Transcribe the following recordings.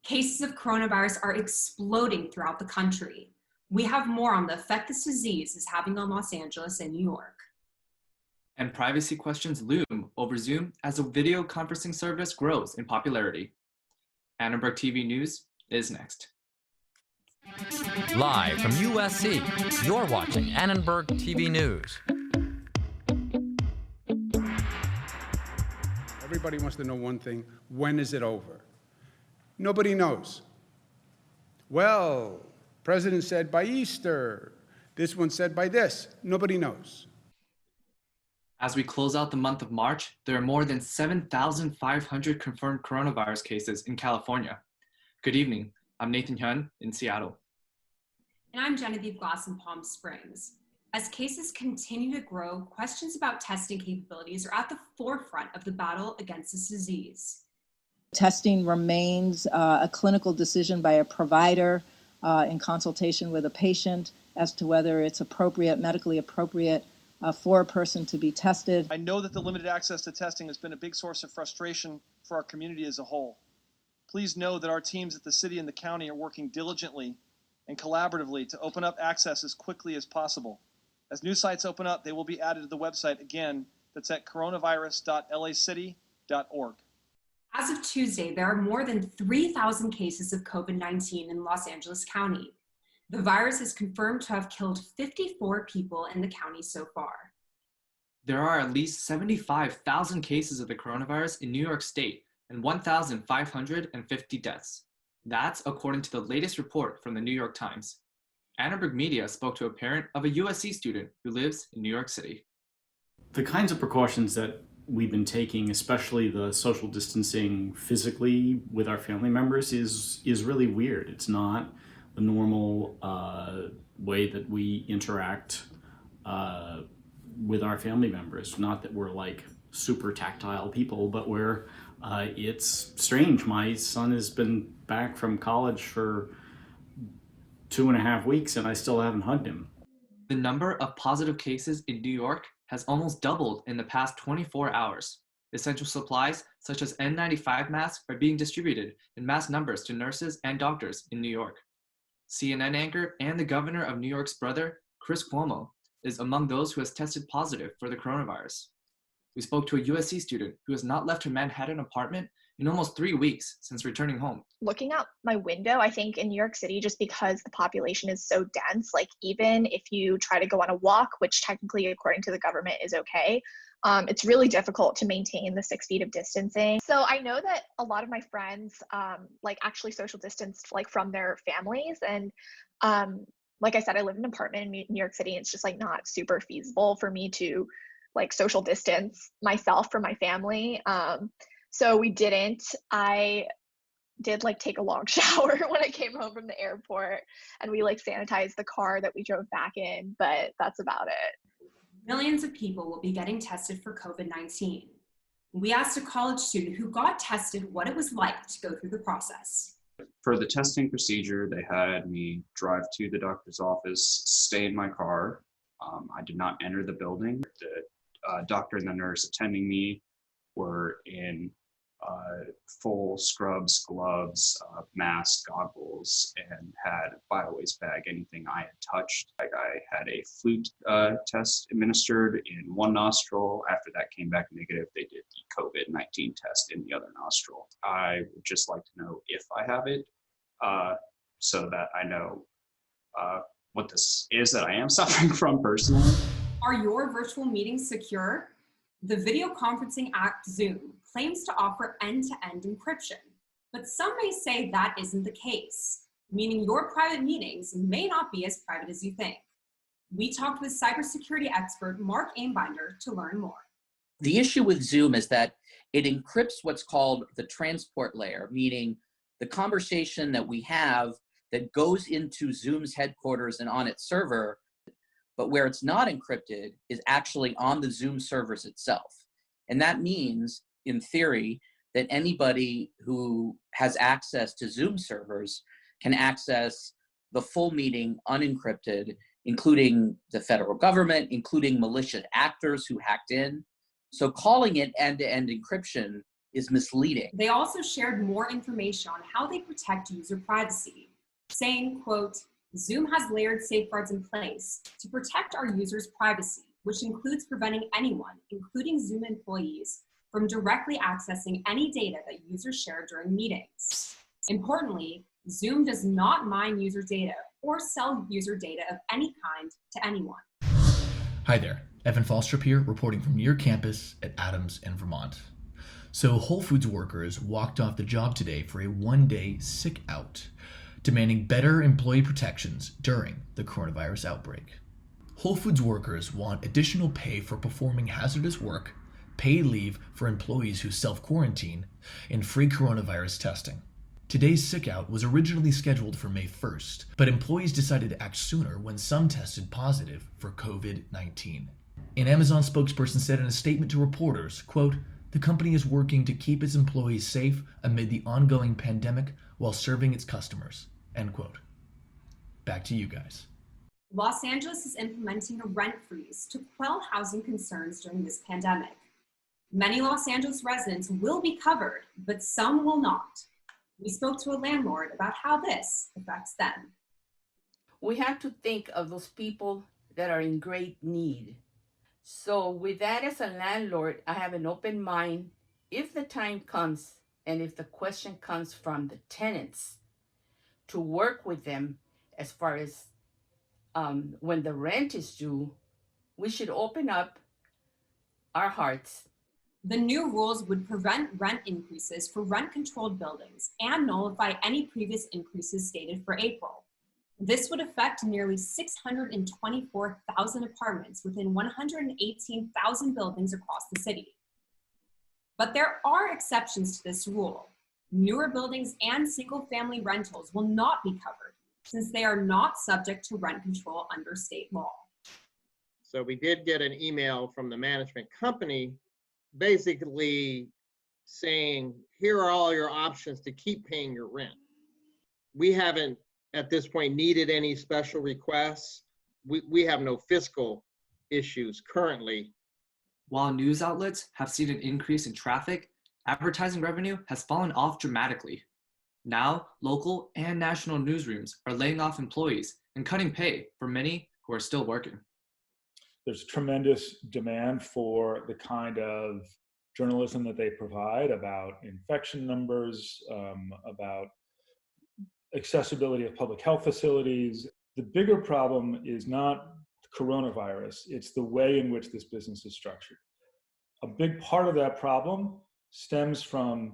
Cases of coronavirus are exploding throughout the country. We have more on the effect this disease is having on Los Angeles and New York. And privacy questions loom over Zoom as the video conferencing service grows in popularity. Annenberg TV News is next. Live from USC, you're watching Annenberg TV News. Everybody wants to know one thing: when is it over? Nobody knows. Well, President said by Easter. This one said by this. Nobody knows. As we close out the month of March, there are more than 7,500 confirmed coronavirus cases in California. Good evening. I'm Nathan Hyun in Seattle. And I'm Genevieve Glass in Palm Springs. As cases continue to grow, questions about testing capabilities are at the forefront of the battle against this disease. Testing remains a clinical decision by a provider in consultation with a patient as to whether it's appropriate, medically appropriate for a person to be tested. I know that the limited access to testing has been a big source of frustration for our community as a whole. Please know that our teams at the city and the county are working diligently and collaboratively to open up access as quickly as possible. As new sites open up, they will be added to the website again. That's at coronavirus.lacity.org. As of Tuesday, there are more than 3,000 cases of COVID-19 in Los Angeles County. The virus is confirmed to have killed 54 people in the county so far. There are at least 75,000 cases of the coronavirus in New York State and 1,550 deaths. That's according to the latest report from the New York Times. Annenberg Media spoke to a parent of a USC student who lives in New York City. The kinds of precautions that we've been taking, especially the social distancing physically with our family members, is really weird. It's not the normal way that we interact with our family members. Not that we're like super tactile people, but it's strange. My son has been back from college for 2.5 weeks and I still haven't hugged him. The number of positive cases in New York has almost doubled in the past 24 hours. Essential supplies such as N95 masks are being distributed in mass numbers to nurses and doctors in New York. CNN anchor and the governor of New York's brother, Chris Cuomo, is among those who has tested positive for the coronavirus. We spoke to a USC student who has not left her Manhattan apartment in almost 3 weeks since returning home. Looking out my window, I think in New York City, just because the population is so dense, like even if you try to go on a walk, which technically according to the government is okay, it's really difficult to maintain the 6 feet of distancing. So I know that a lot of my friends like actually social distanced like from their families. And like I said, I live in an apartment in New York City. And it's just like not super feasible for me to like social distance myself from my family. So we didn't. I did like take a long shower when I came home from the airport, and we like sanitized the car that we drove back in, but that's about it. Millions of people will be getting tested for COVID-19. We asked a college student who got tested what it was like to go through the process. For the testing procedure, they had me drive to the doctor's office, stay in my car. I did not enter the building. The doctor and the nurse attending me were in full scrubs, gloves, mask, goggles, and had a bio-waste bag, anything I had touched. Like I had a flu test administered in one nostril. After that came back negative, they did the COVID-19 test in the other nostril. I would just like to know if I have it so that I know what this is that I am suffering from personally. Are your virtual meetings secure? The video conferencing app Zoom claims to offer end-to-end encryption, but some may say that isn't the case, meaning your private meetings may not be as private as you think. We talked with cybersecurity expert Mark Aimbinder to learn more. The issue with Zoom is that it encrypts what's called the transport layer, meaning the conversation that we have that goes into Zoom's headquarters and on its server, but where it's not encrypted is actually on the Zoom servers itself. And that means, in theory, that anybody who has access to Zoom servers can access the full meeting unencrypted, including the federal government, including malicious actors who hacked in. So calling it end-to-end encryption is misleading. They also shared more information on how they protect user privacy, saying, quote, Zoom has layered safeguards in place to protect our users' privacy, which includes preventing anyone, including Zoom employees, from directly accessing any data that users share during meetings. Importantly, Zoom does not mine user data or sell user data of any kind to anyone. Hi there, Evan Falstrup here, reporting from near campus at Adams in Vermont. So Whole Foods workers walked off the job today for a one-day sick out, demanding better employee protections during the coronavirus outbreak. Whole Foods workers want additional pay for performing hazardous work, paid leave for employees who self-quarantine, and free coronavirus testing. Today's sick out was originally scheduled for May 1st, but employees decided to act sooner when some tested positive for COVID-19. An Amazon spokesperson said in a statement to reporters, quote, the company is working to keep its employees safe amid the ongoing pandemic while serving its customers, end quote. Back to you guys. Los Angeles is implementing a rent freeze to quell housing concerns during this pandemic. Many Los Angeles residents will be covered, but some will not. We spoke to a landlord about how this affects them. We have to think of those people that are in great need. So with that as a landlord, I have an open mind. If the time comes and if the question comes from the tenants, to work with them as far as when the rent is due, we should open up our hearts. The new rules would prevent rent increases for rent-controlled buildings and nullify any previous increases stated for April. This would affect nearly 624,000 apartments within 118,000 buildings across the city. But there are exceptions to this rule. Newer buildings and single-family rentals will not be covered since they are not subject to rent control under state law. So we did get an email from the management company basically saying, here are all your options to keep paying your rent. We haven't, at this point, needed any special requests. We have no fiscal issues currently. While news outlets have seen an increase in traffic, advertising revenue has fallen off dramatically. Now, local and national newsrooms are laying off employees and cutting pay for many who are still working. There's tremendous demand for the kind of journalism that they provide about infection numbers, about accessibility of public health facilities. The bigger problem is not coronavirus, it's the way in which this business is structured. A big part of that problem stems from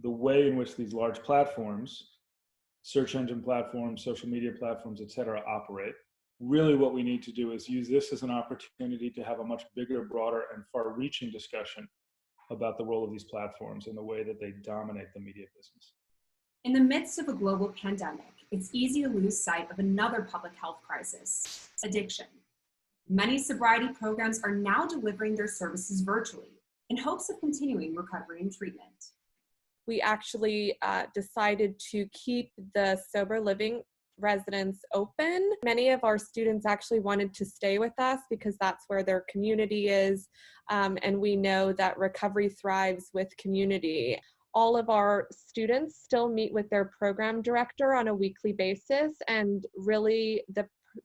the way in which these large platforms, search engine platforms, social media platforms, et cetera, operate. Really what we need to do is use this as an opportunity to have a much bigger, broader, and far-reaching discussion about the role of these platforms and the way that they dominate the media business. In the midst of a global pandemic, it's easy to lose sight of another public health crisis, addiction. Many sobriety programs are now delivering their services virtually in hopes of continuing recovery and treatment. We actually decided to keep the sober living residents open. Many of our students actually wanted to stay with us because that's where their community is, and we know that recovery thrives with community. All of our students still meet with their program director on a weekly basis, and really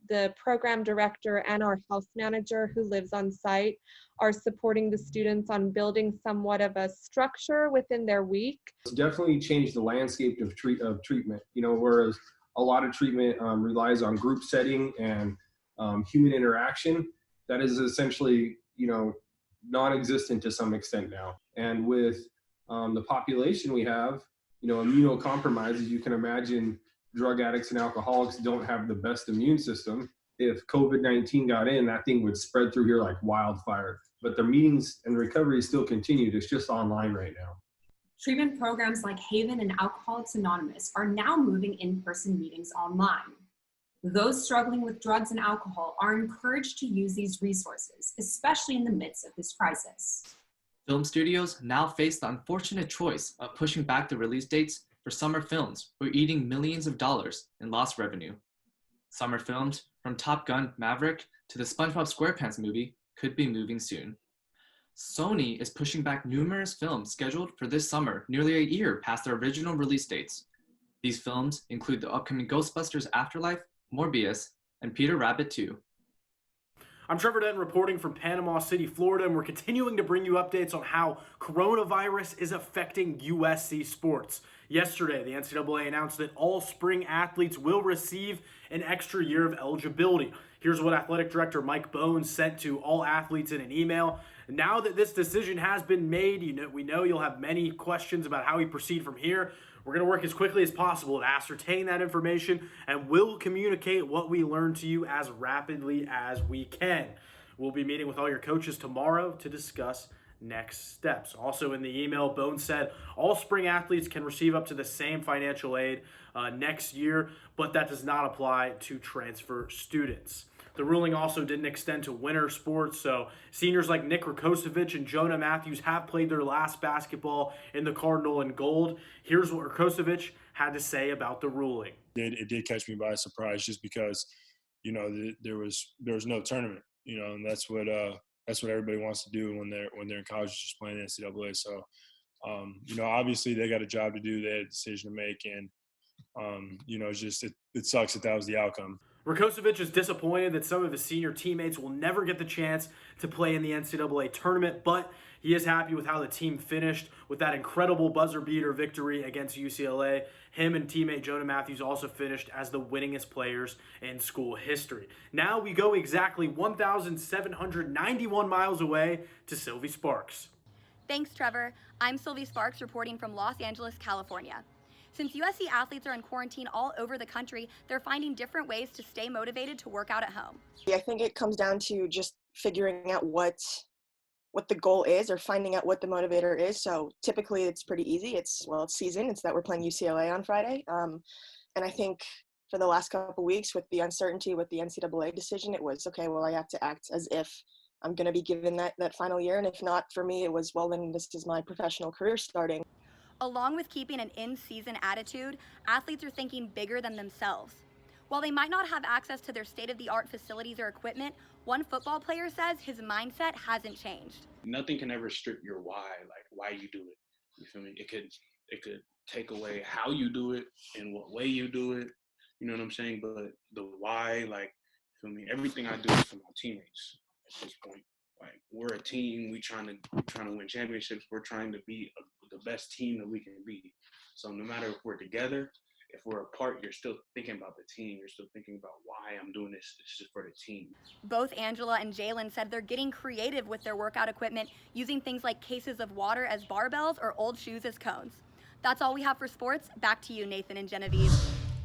the program director and our house manager who lives on site are supporting the students on building somewhat of a structure within their week. It's definitely changed the landscape of treatment, whereas a lot of treatment relies on group setting and human interaction. That is essentially, non-existent to some extent now. And with the population we have, immunocompromised, as you can imagine, drug addicts and alcoholics don't have the best immune system. If COVID-19 got in, that thing would spread through here like wildfire. But the meetings and recovery still continued. It's just online right now. Treatment programs like Haven and Alcoholics Anonymous are now moving in-person meetings online. Those struggling with drugs and alcohol are encouraged to use these resources, especially in the midst of this crisis. Film studios now face the unfortunate choice of pushing back the release dates for summer films or eating millions of dollars in lost revenue. Summer films, from Top Gun: Maverick to the SpongeBob SquarePants movie, could be moving soon. Sony is pushing back numerous films scheduled for this summer, nearly a year past their original release dates. These films include the upcoming Ghostbusters Afterlife, Morbius, and Peter Rabbit 2. I'm Trevor Denton reporting from Panama City, Florida, and we're continuing to bring you updates on how coronavirus is affecting USC sports. Yesterday, the NCAA announced that all spring athletes will receive an extra year of eligibility. Here's what Athletic Director Mike Bones sent to all athletes in an email. Now that this decision has been made, we know you'll have many questions about how we proceed from here. We're going to work as quickly as possible to ascertain that information, and we'll communicate what we learn to you as rapidly as we can. We'll be meeting with all your coaches tomorrow to discuss next steps. Also in the email, Bones said all spring athletes can receive up to the same financial aid next year, but that does not apply to transfer students. The ruling also didn't extend to winter sports, so seniors like Nick Rakocevic and Jonah Matthews have played their last basketball in the Cardinal and Gold. Here's what Rakocevic had to say about the ruling. It did catch me by surprise, just because, there was no tournament, and that's what everybody wants to do when they're in college, just playing the NCAA. So, obviously they got a job to do, they had a decision to make, and it sucks that was the outcome. Rakocevic is disappointed that some of his senior teammates will never get the chance to play in the NCAA tournament, but he is happy with how the team finished with that incredible buzzer beater victory against UCLA. Him and teammate Jonah Matthews also finished as the winningest players in school history. Now we go exactly 1,791 miles away to Sylvie Sparks. Thanks, Trevor. I'm Sylvie Sparks reporting from Los Angeles, California. Since USC athletes are in quarantine all over the country, they're finding different ways to stay motivated to work out at home. I think it comes down to just figuring out what the goal is, or finding out what the motivator is. So typically it's pretty easy. It's season. It's that we're playing UCLA on Friday. And I think for the last couple of weeks with the uncertainty with the NCAA decision, it was, okay, well, I have to act as if I'm going to be given that final year. And if not, for me, it was, well, then this is my professional career starting. Along with keeping an in-season attitude, athletes are thinking bigger than themselves. While they might not have access to their state-of-the-art facilities or equipment, one football player says his mindset hasn't changed. Nothing can ever strip your why you do it. You feel me? It could take away how you do it and what way you do it. You know what I'm saying? But the why, feel me? Everything I do is for my teammates at this point. We're a team. We trying to win championships. We're trying to be the best team that we can be. So no matter if we're together, if we're apart, you're still thinking about the team. You're still thinking about why I'm doing this. This is for the team. Both Angela and Jalen said they're getting creative with their workout equipment, using things like cases of water as barbells or old shoes as cones. That's all we have for sports. Back to you, Nathan and Genevieve.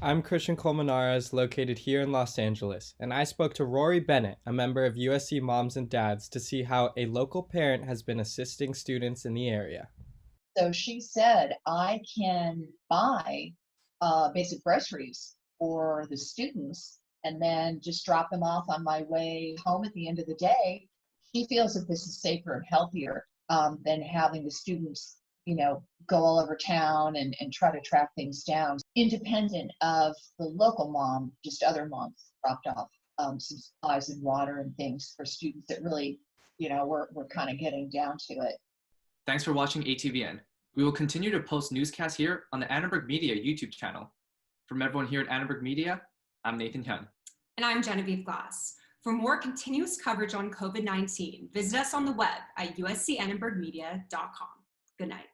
I'm Christian Colmenares, located here in Los Angeles, and I spoke to Rory Bennett, a member of USC Moms and Dads, to see how a local parent has been assisting students in the area. So she said, I can buy basic groceries for the students and then just drop them off on my way home at the end of the day. She feels that this is safer and healthier than having the students go all over town and try to track things down. Independent of the local mom, just other moms dropped off some supplies and water and things for students that really, we're kind of getting down to it. Thanks for watching ATVN. We will continue to post newscasts here on the Annenberg Media YouTube channel. From everyone here at Annenberg Media, I'm Nathan Hyun. And I'm Genevieve Glass. For more continuous coverage on COVID-19, visit us on the web at uscannenbergmedia.com. Good night.